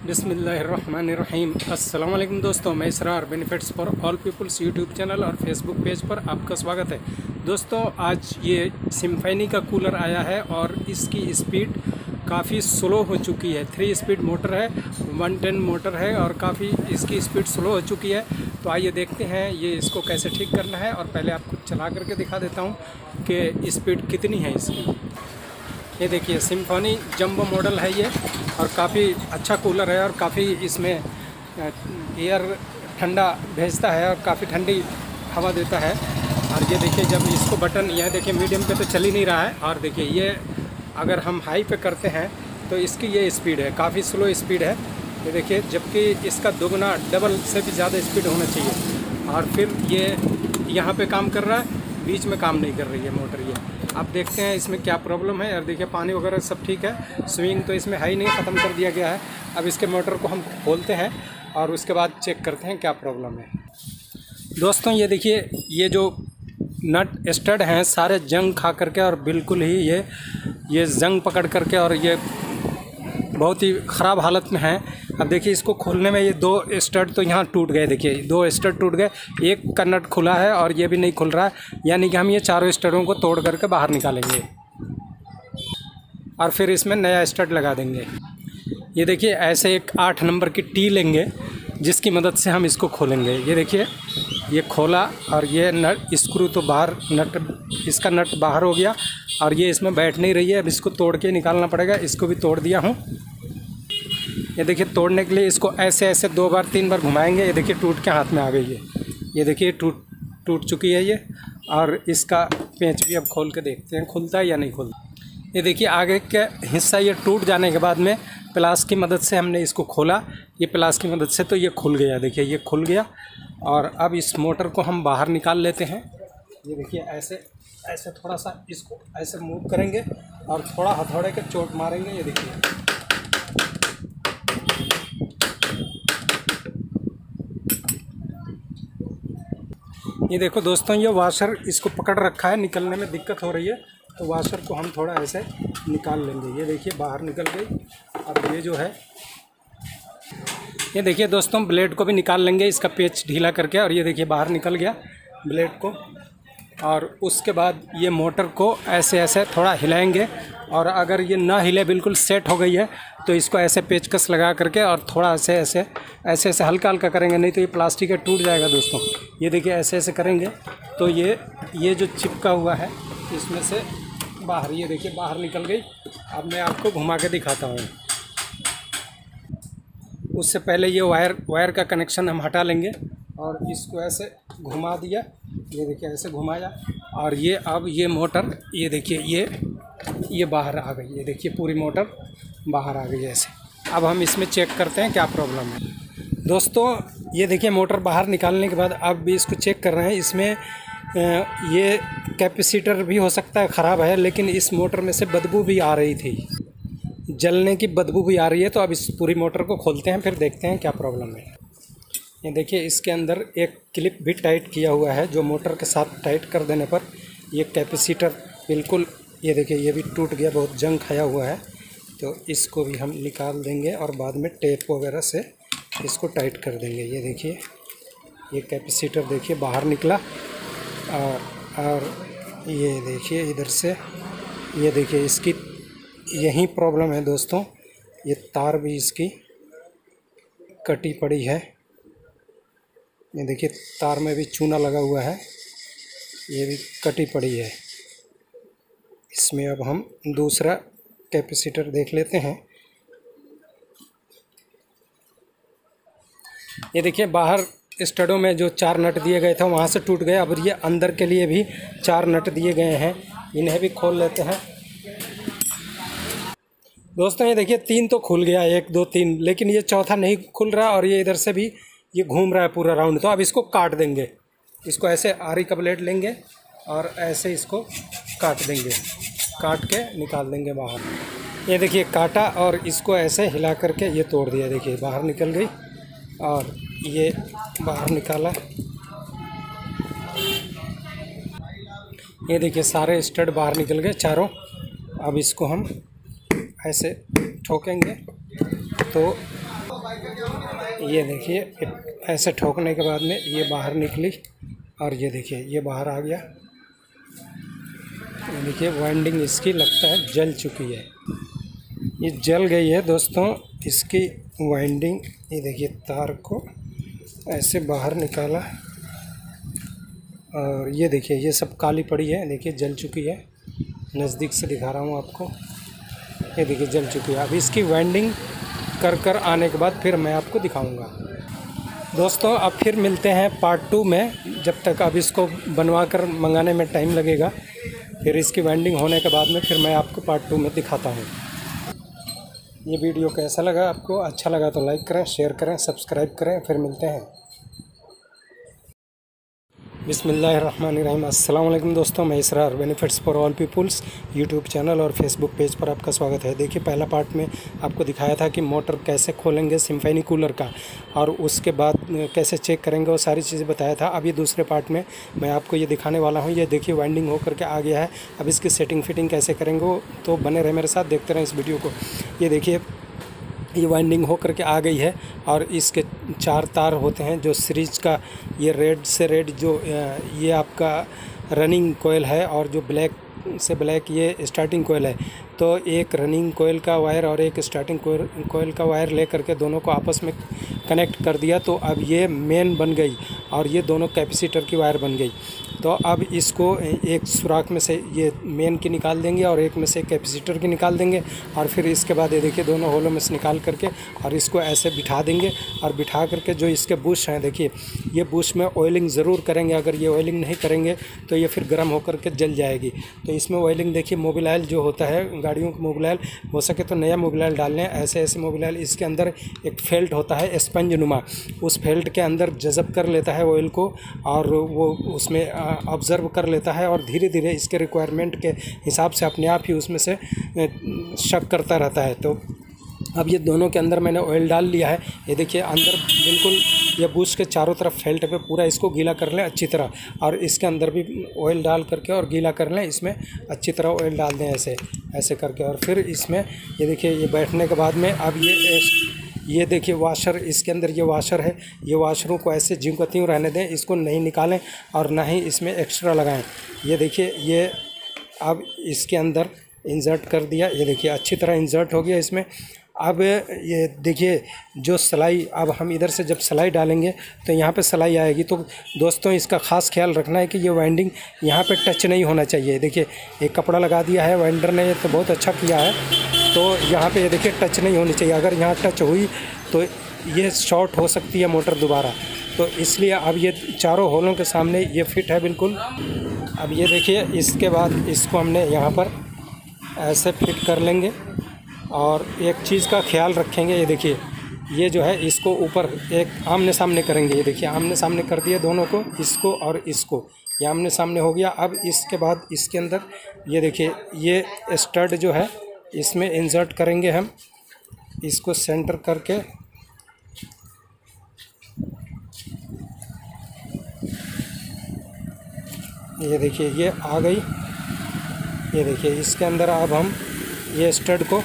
बिस्मिल्लाहिर्रहमानिर्रहीम। अस्सलाम वालेकुम दोस्तों, मैं Israr benefits for all peoples YouTube channel और फेसबुक पेज पर आपका स्वागत है। दोस्तों, आज ये सिम्फनी का कूलर आया है और इसकी स्पीड काफ़ी स्लो हो चुकी है। 3 स्पीड मोटर है, 110 मोटर है और काफ़ी इसकी स्पीड स्लो हो चुकी है। तो आइए देखते हैं ये इसको कैसे ठीक करना है। और पहले आपको चला करके दिखा देता हूँ कि स्पीड कितनी है इसकी। ये देखिए, सिम्फनी जंबो मॉडल है ये और काफ़ी अच्छा कूलर है और काफ़ी इसमें एयर ठंडा भेजता है और काफ़ी ठंडी हवा देता है। और ये देखिए, जब इसको बटन यह देखिए मीडियम पे तो चल ही नहीं रहा है। और देखिए, ये अगर हम हाई पे करते हैं तो इसकी ये स्पीड है, काफ़ी स्लो स्पीड है। ये देखिए, जबकि इसका दोगुना डबल से भी ज़्यादा स्पीड होना चाहिए। और फिर ये यहाँ पे काम कर रहा है, बीच में काम नहीं कर रही है मोटर। ये आप देखते हैं इसमें क्या प्रॉब्लम है। और देखिए, पानी वगैरह सब ठीक है, स्विंग तो इसमें है ही नहीं, ख़त्म कर दिया गया है। अब इसके मोटर को हम खोलते हैं और उसके बाद चेक करते हैं क्या प्रॉब्लम है। दोस्तों, ये देखिए, ये जो नट स्टड हैं सारे जंग खा करके और बिल्कुल ही ये जंग पकड़ करके और ये बहुत ही ख़राब हालत में है। अब देखिए, इसको खोलने में ये 2 स्टड तो यहाँ टूट गए। देखिए, 2 स्टड टूट गए, एक का नट खुला है और ये भी नहीं खुल रहा है। यानी कि हम ये चारों स्टडों को तोड़ करके बाहर निकालेंगे और फिर इसमें नया स्टड लगा देंगे। ये देखिए, ऐसे एक 8 नंबर की टी लेंगे जिसकी मदद से हम इसको खोलेंगे। ये देखिए, ये खोला और ये नट स्क्रू तो बाहर, इसका नट बाहर हो गया और ये इसमें बैठ नहीं रही है। अब इसको तोड़ के निकालना पड़ेगा। इसको भी तोड़ दिया हूँ। ये देखिए, तोड़ने के लिए इसको ऐसे ऐसे 2 बार 3 बार घुमाएंगे। ये देखिए, टूट के हाथ में आ गई है। ये देखिए, टूट चुकी है ये। और इसका पेंच भी अब खोल के देखते हैं खुलता है या नहीं खुलता। ये देखिए, आगे का हिस्सा ये टूट जाने के बाद में प्लास की मदद से हमने इसको खोला। ये प्लास की मदद से तो ये खुल गया। देखिए, ये खुल गया। और अब इस मोटर को हम बाहर निकाल लेते हैं। ये देखिए, ऐसे ऐसे थोड़ा सा इसको ऐसे मूव करेंगे और थोड़ा हथौड़े के चोट मारेंगे। ये देखिए, ये देखो दोस्तों, ये वाशर इसको पकड़ रखा है, निकलने में दिक्कत हो रही है। तो वाशर को हम थोड़ा ऐसे निकाल लेंगे। ये देखिए, बाहर निकल गई। अब ये जो है, ये देखिए दोस्तों, ब्लेड को भी निकाल लेंगे इसका पेच ढीला करके। और ये देखिए, बाहर निकल गया ब्लेड को। और उसके बाद ये मोटर को ऐसे ऐसे थोड़ा हिलाएंगे। और अगर ये ना हिले, बिल्कुल सेट हो गई है, तो इसको ऐसे पेचकस लगा करके और थोड़ा ऐसे ऐसे ऐसे ऐसे हल्का हल्का करेंगे, नहीं तो ये प्लास्टिक है टूट जाएगा दोस्तों। ये देखिए, ऐसे ऐसे करेंगे तो ये जो चिपका हुआ है इसमें से बाहर, ये देखिए बाहर निकल गई। अब मैं आपको घुमा के दिखाता हूँ। उससे पहले ये वायर का कनेक्शन हम हटा लेंगे और इसको ऐसे घुमा दिया। ये देखिए, ऐसे घुमाया और ये अब ये मोटर, ये देखिए, ये बाहर आ गई। ये देखिए, पूरी मोटर बाहर आ गई ऐसे। अब हम इसमें चेक करते हैं क्या प्रॉब्लम है। दोस्तों, ये देखिए, मोटर बाहर निकालने के बाद अब भी इसको चेक कर रहे हैं। इसमें ये कैपेसिटर भी हो सकता है ख़राब है, लेकिन इस मोटर में से बदबू भी आ रही थी, जलने की बदबू भी आ रही है। तो अब इस पूरी मोटर को खोलते हैं, फिर देखते हैं क्या प्रॉब्लम है। ये देखिए, इसके अंदर एक क्लिप भी टाइट किया हुआ है, जो मोटर के साथ टाइट कर देने पर ये कैपेसिटर बिल्कुल, ये देखिए, ये भी टूट गया, बहुत जंग खाया हुआ है। तो इसको भी हम निकाल देंगे और बाद में टेप वगैरह से इसको टाइट कर देंगे। ये देखिए, ये कैपेसिटर देखिए बाहर निकला। और ये देखिए, इधर से ये देखिए, इसकी यही प्रॉब्लम है दोस्तों। ये तार भी इसकी कटी पड़ी है। ये देखिए, तार में भी चूना लगा हुआ है, ये भी कटी पड़ी है। इसमें अब हम दूसरा कैपेसिटर देख लेते हैं। ये देखिए, बाहर स्टडों में जो 4 नट दिए गए थे वहाँ से टूट गए। अब ये अंदर के लिए भी 4 नट दिए गए हैं, इन्हें भी खोल लेते हैं। दोस्तों, ये देखिए, 3 तो खुल गया, 1 2 3, लेकिन ये चौथा नहीं खुल रहा और ये इधर से भी ये घूम रहा है पूरा राउंड। तो अब इसको काट देंगे। इसको ऐसे आरी का ब्लेड लेंगे और ऐसे इसको काट देंगे, काट के निकाल देंगे बाहर। ये देखिए, काटा और इसको ऐसे हिला करके ये तोड़ दिया। देखिए, बाहर निकल गई और ये बाहर निकाला। ये देखिए, सारे स्टड बाहर निकल गए चारों। अब इसको हम ऐसे ठोकेंगे तो ये देखिए ऐसे ठोकने के बाद में ये बाहर निकली और ये देखिए ये बाहर आ गया। ये देखिए वाइंडिंग इसकी लगता है जल चुकी है, ये जल गई है दोस्तों इसकी वाइंडिंग। ये देखिए तार को ऐसे बाहर निकाला और ये देखिए ये सब काली पड़ी है, देखिए जल चुकी है। नज़दीक से दिखा रहा हूँ आपको, ये देखिए जल चुकी है। अब इसकी वाइंडिंग कर आने के बाद फिर मैं आपको दिखाऊंगा। दोस्तों अब फिर मिलते हैं पार्ट 2 में, जब तक अब इसको बनवा कर मंगाने में टाइम लगेगा। फिर इसकी वाइंडिंग होने के बाद में फिर मैं आपको पार्ट 2 में दिखाता हूँ। ये वीडियो कैसा लगा आपको? अच्छा लगा तो लाइक करें, शेयर करें, सब्सक्राइब करें। फिर मिलते हैं। बिस्मिल्लाहिर्रहमानिर्रहीम। अस्सलाम वालेकुम दोस्तों, मैं Israr benefits for all peoples YouTube channel और फेसबुक पेज पर आपका स्वागत है। देखिए पहला पार्ट में आपको दिखाया था कि मोटर कैसे खोलेंगे सिम्फनी कूलर का और उसके बाद कैसे चेक करेंगे, वो सारी चीज़ें बताया था। अब ये दूसरे पार्ट में मैं आपको ये दिखाने वाला हूँ। ये देखिए वाइंडिंग हो करके आ गया है। अब इसकी सेटिंग फिटिंग कैसे करेंगे तो बने रहे मेरे साथ, देखते रहें इस वीडियो को। ये देखिए ये वाइंडिंग हो करके आ गई है और इसके 4 तार होते हैं जो सीरीज का, ये रेड से रेड जो ये आपका रनिंग कोयल है और जो ब्लैक से ब्लैक ये स्टार्टिंग कोयल है। तो एक रनिंग कोयल का वायर और एक स्टार्टिंग कोयल का वायर ले करके दोनों को आपस में कनेक्ट कर दिया। तो अब ये मेन बन गई और ये दोनों कैपेसिटर की वायर बन गई। तो अब इसको एक सुराख में से ये मेन की निकाल देंगे और एक में से कैपेसिटर की निकाल देंगे और फिर इसके बाद ये देखिए दोनों होलों में से निकाल करके और इसको ऐसे बिठा देंगे। और बिठा करके जो इसके बुश हैं, देखिए ये बुश में ऑयलिंग ज़रूर करेंगे। अगर ये ऑयलिंग नहीं करेंगे तो ये फिर गर्म होकर के जल जाएगी। तो इसमें ऑयलिंग देखिए मोबिल जो होता है गाड़ियों का मोबिल हो सके तो नया मोबिल डाल लें। ऐसे मोबिल इसके अंदर एक फेल्ट होता है स्पंज नुमा, उस फेल्ट के अंदर जज़ब कर लेता है ऑयल को और वो उसमें ऑब्ज़र्व कर लेता है और धीरे धीरे इसके रिक्वायरमेंट के हिसाब से अपने आप ही उसमें से शक करता रहता है। तो अब ये दोनों के अंदर मैंने ऑयल डाल लिया है। ये देखिए अंदर बिल्कुल ये बुश के चारों तरफ फेल्ट पे पूरा इसको गीला कर लें अच्छी तरह और इसके अंदर भी ऑयल डाल करके और गीला कर लें। इसमें अच्छी तरह ऑयल डाल दें ऐसे करके और फिर इसमें ये देखिए ये बैठने के बाद में अब ये देखिए वाशर, इसके अंदर ये वाशर है। ये वाशरों को ऐसे ज्यों का त्यों रहने दें, इसको नहीं निकालें और ना ही इसमें एक्स्ट्रा लगाएं। ये देखिए ये अब इसके अंदर इंसर्ट कर दिया। ये देखिए अच्छी तरह इंसर्ट हो गया इसमें। अब ये देखिए जो सिलाई, अब हम इधर से जब सिलाई डालेंगे तो यहाँ पे सिलाई आएगी। तो दोस्तों इसका ख़ास ख्याल रखना है कि ये वाइंडिंग यहाँ पे टच नहीं होना चाहिए। देखिए एक कपड़ा लगा दिया है वाइंडर ने, तो बहुत अच्छा किया है। तो यहाँ पे ये देखिए टच नहीं होनी चाहिए। अगर यहाँ टच हुई तो ये शॉर्ट हो सकती है मोटर दोबारा। तो इसलिए अब ये चारों होलों के सामने ये फिट है बिल्कुल। अब ये देखिए इसके बाद इसको हमने यहाँ पर ऐसे फिट कर लेंगे और एक चीज़ का ख्याल रखेंगे। ये देखिए ये जो है इसको ऊपर एक आमने सामने करेंगे। ये देखिए आमने सामने कर दिए दोनों को, इसको और इसको, ये आमने सामने हो गया। अब इसके बाद इसके अंदर ये देखिए ये स्टड जो है इसमें इंसर्ट करेंगे हम, इसको सेंटर करके ये देखिए ये आ गई। ये देखिए इसके अंदर अब हम ये स्टड को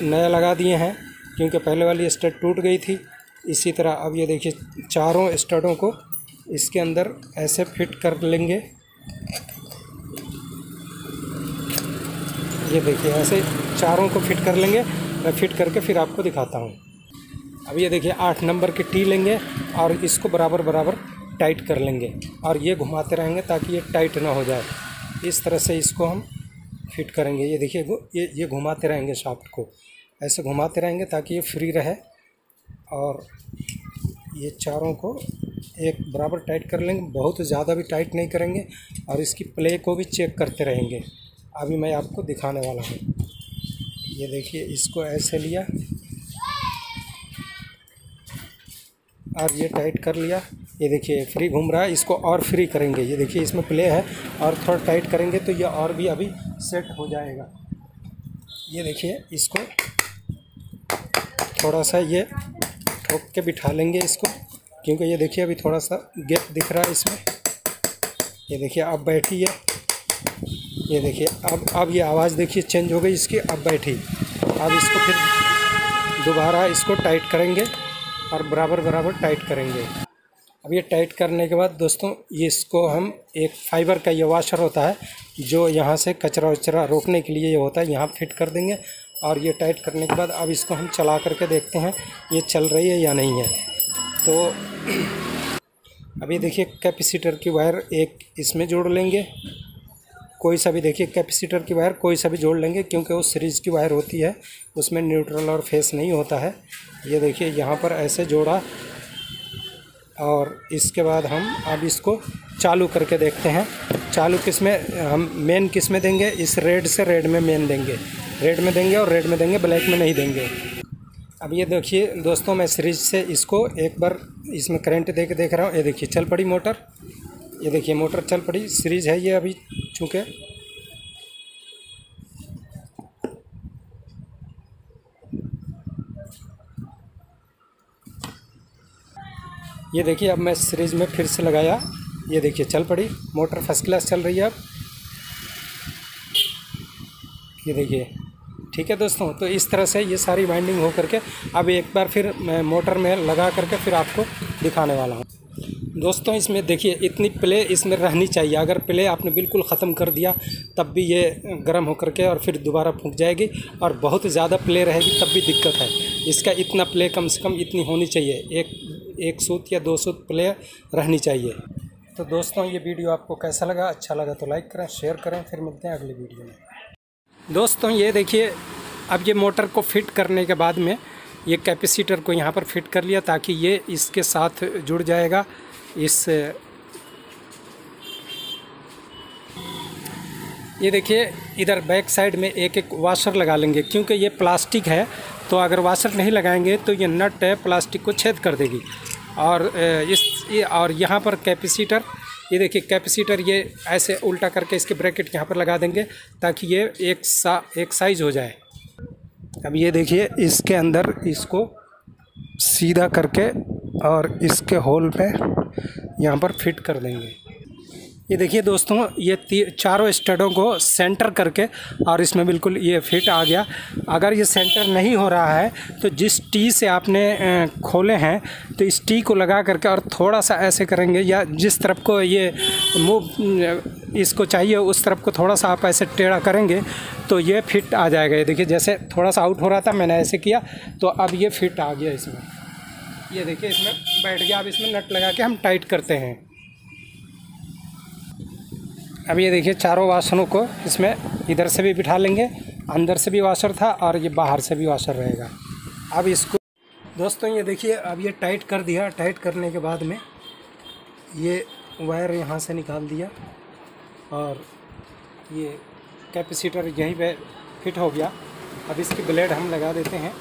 नया लगा दिए हैं क्योंकि पहले वाली स्टड टूट गई थी। इसी तरह अब ये देखिए चारों स्टडों को इसके अंदर ऐसे फिट कर लेंगे। ये देखिए ऐसे चारों को फिट कर लेंगे। मैं फिट करके फिर आपको दिखाता हूँ। अब ये देखिए 8 नंबर की टी लेंगे और इसको बराबर बराबर टाइट कर लेंगे और ये घुमाते रहेंगे ताकि ये टाइट ना हो जाए। इस तरह से इसको हम फिट करेंगे। ये देखिए ये घुमाते रहेंगे, शाफ्ट को ऐसे घुमाते रहेंगे ताकि ये फ्री रहे और ये चारों को एक बराबर टाइट कर लेंगे। बहुत ज़्यादा भी टाइट नहीं करेंगे और इसकी प्ले को भी चेक करते रहेंगे। अभी मैं आपको दिखाने वाला हूँ। ये देखिए इसको ऐसे लिया और ये टाइट कर लिया। ये देखिए फ्री घूम रहा है, इसको और फ्री करेंगे। ये देखिए इसमें प्ले है और थोड़ा टाइट करेंगे तो ये और भी अभी सेट हो जाएगा। ये देखिए इसको थोड़ा सा ये ठोक के बिठा लेंगे इसको, क्योंकि ये देखिए अभी थोड़ा सा गैप दिख रहा है इसमें। ये देखिए अब बैठी है। ये देखिए अब ये आवाज़ देखिए चेंज हो गई इसकी, अब बैठी। अब इसको फिर दोबारा इसको टाइट करेंगे और बराबर बराबर टाइट करेंगे। अब ये टाइट करने के बाद दोस्तों ये इसको हम एक फाइबर का ये वाशर होता है जो यहाँ से कचरा वचरा रोकने के लिए ये होता है, यहाँ फिट कर देंगे। और ये टाइट करने के बाद अब इसको हम चला करके देखते हैं ये चल रही है या नहीं है। तो अभी देखिए कैपेसिटर की वायर एक इसमें जोड़ लेंगे, कोई सा भी देखिए कैपेसिटर की वायर कोई सा भी जोड़ लेंगे, क्योंकि वो सीरीज़ की वायर होती है, उसमें न्यूट्रल और फेस नहीं होता है। ये देखिए यहाँ पर ऐसे जोड़ा और इसके बाद हम अब इसको चालू करके देखते हैं। चालू किस में हम मेन किस में देंगे, इस रेड से रेड में मेन देंगे, रेड में देंगे और रेड में देंगे, ब्लैक में नहीं देंगे। अब ये देखिए दोस्तों मैं सीरीज से इसको एक बार इसमें करंट दे के देख रहा हूँ। ये देखिए चल पड़ी मोटर, ये देखिए मोटर चल पड़ी, सीरीज है ये अभी चूँकि। ये देखिए अब मैं सीरीज में फिर से लगाया, ये देखिए चल पड़ी मोटर, फर्स्ट क्लास चल रही है अब। ये देखिए ठीक है दोस्तों। तो इस तरह से ये सारी वाइंडिंग हो करके अब एक बार फिर मैं मोटर में लगा करके फिर आपको दिखाने वाला हूँ। दोस्तों इसमें देखिए इतनी प्ले इसमें रहनी चाहिए, अगर प्ले आपने बिल्कुल ख़त्म कर दिया तब भी ये गर्म होकर के और फिर दोबारा फूंक जाएगी, और बहुत ज़्यादा प्ले रहेगी तब भी दिक्कत है। इसका इतना प्ले कम से कम इतनी होनी चाहिए, एक सूत या 2 सूत प्ले रहनी चाहिए। तो दोस्तों ये वीडियो आपको कैसा लगा, अच्छा लगा तो लाइक करें, शेयर करें, फिर मिलते हैं अगली वीडियो में। दोस्तों ये देखिए अब ये मोटर को फिट करने के बाद में ये कैपेसिटर को यहाँ पर फिट कर लिया ताकि ये इसके साथ जुड़ जाएगा। ये देखिए इधर बैक साइड में एक एक वाशर लगा लेंगे, क्योंकि ये प्लास्टिक है तो अगर वाशर नहीं लगाएंगे तो ये नट है प्लास्टिक को छेद कर देगी। और और यहाँ पर कैपेसिटर, ये देखिए कैपेसिटर ये ऐसे उल्टा करके इसके ब्रैकेट यहाँ पर लगा देंगे ताकि ये एक साइज हो जाए। अब ये देखिए इसके अंदर इसको सीधा करके और इसके होल पे यहाँ पर फिट कर देंगे। ये देखिए दोस्तों ये चारों स्टडों को सेंटर करके और इसमें बिल्कुल ये फिट आ गया। अगर ये सेंटर नहीं हो रहा है तो जिस टी से आपने खोले हैं तो इस टी को लगा करके और थोड़ा सा ऐसे करेंगे, या जिस तरफ को ये मूव इसको चाहिए उस तरफ को थोड़ा सा आप ऐसे टेढ़ा करेंगे तो ये फिट आ जाएगा। ये देखिए जैसे थोड़ा सा आउट हो रहा था मैंने ऐसे किया तो अब ये फिट आ गया इसमें। ये देखिए इसमें बैठ गया। अब इसमें नट लगा के हम टाइट करते हैं। अब ये देखिए चारों वाशरों को इसमें इधर से भी बिठा लेंगे, अंदर से भी वाशर था और ये बाहर से भी वाशर रहेगा। अब इसको दोस्तों ये देखिए अब ये टाइट कर दिया। टाइट करने के बाद में ये वायर यहाँ से निकाल दिया और ये कैपेसिटर यहीं पे फिट हो गया। अब इसकी ब्लेड हम लगा देते हैं।